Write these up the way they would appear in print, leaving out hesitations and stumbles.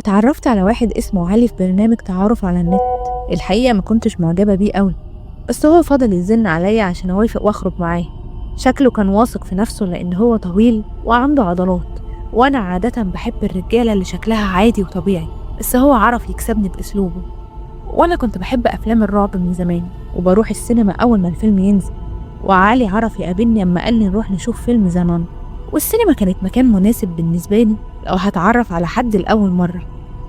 اتعرفت على واحد اسمه علي في برنامج تعارف على النت. الحقيقة ما كنتش معجبة بيه قوي، بس هو فضل يزن عليا عشان أوافق وأخرج معاه. شكله كان واثق في نفسه لأن هو طويل وعنده عضلات، وأنا عادة بحب الرجالة اللي شكلها عادي وطبيعي، بس هو عرف يكسبني بأسلوبه. وأنا كنت بحب أفلام الرعب من زمان، وبروح السينما أول ما الفيلم ينزل، وعلي عرف يقابلني أما قال لي نروح نشوف فيلم زمان. والسينما كانت مكان مناسب بالنسبة لي لو هتعرف على حد لأول مرة،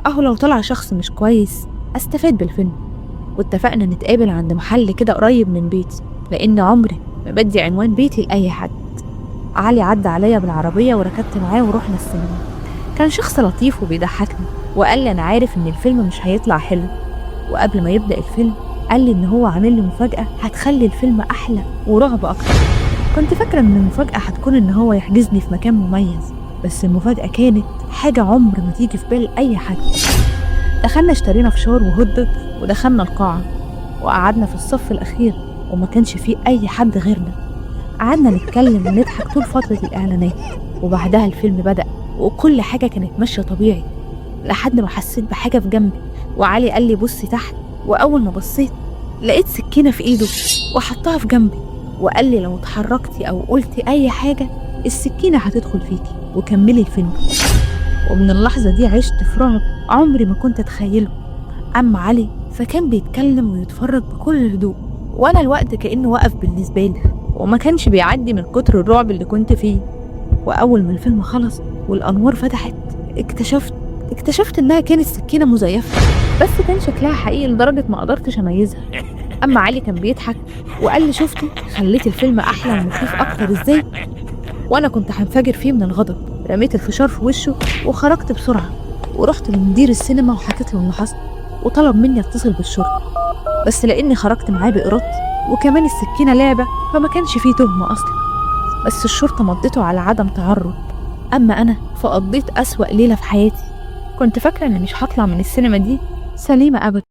أهو لو طلع شخص مش كويس أستفاد بالفيلم. واتفقنا نتقابل عند محل كده قريب من بيتي، لأن عمري ما بدي عنوان بيتي لأي حد. علي عدى عليا بالعربية وركبت معاه ورحنا السينما. كان شخص لطيف وبيضحكني، وقال لي أنا عارف إن الفيلم مش هيطلع حلو، وقبل ما يبدأ الفيلم قال لي إن هو عامل لي مفاجأة هتخلي الفيلم أحلى ورعب أكتر. كنت فاكرة إن المفاجأة هتكون إن هو يحجزني في مكان مميز، بس المفاجأة كانت حاجة عمر ما تيجي في بال أي حد. دخلنا اشترينا فشار وهدد ودخلنا القاعة وقعدنا في الصف الأخير، وما كانش فيه أي حد غيرنا. قعدنا نتكلم ونضحك طول فترة الإعلانات، وبعدها الفيلم بدأ وكل حاجة كانت ماشية طبيعي، لحد ما حسيت بحاجة في جنبي، وعلي قال لي بصي تحت. وأول ما بصيت لقيت سكينة في إيده وحطها في جنبي، وقال لي لو اتحركتي أو قلتي أي حاجة السكينة هتدخل فيكي وكملي الفيلم. ومن اللحظة دي عشت في رعب عمري ما كنت أتخيله. أما علي فكان بيتكلم ويتفرج بكل هدوء، وأنا الوقت كأنه وقف بالنسبة لي وما كانش بيعدي من كتر الرعب اللي كنت فيه. وأول ما الفيلم خلص والأنوار فتحت اكتشفت إنها كانت سكينة مزيفة، بس كان شكلها حقيقي لدرجة ما قدرتش أميزها. أما علي كان بيضحك وقال لي شفتي خليت الفيلم أحلى ومخيف أكتر إزاي؟ وأنا كنت هنفجر فيه من الغضب. رميت الفشار في وشه وخرجت بسرعة ورحت لمدير السينما وحكيت له اللي حصل، وطلب مني اتصل بالشرطة، بس لأني خرجت معاه بإرادتي وكمان السكينة لعبة فما كانش فيه تهمة أصلا. بس الشرطة مضته على عدم تعرض. أما أنا فقضيت أسوأ ليلة في حياتي. كنت فاكرة إني مش هطلع من السينما دي سليمة أبدا.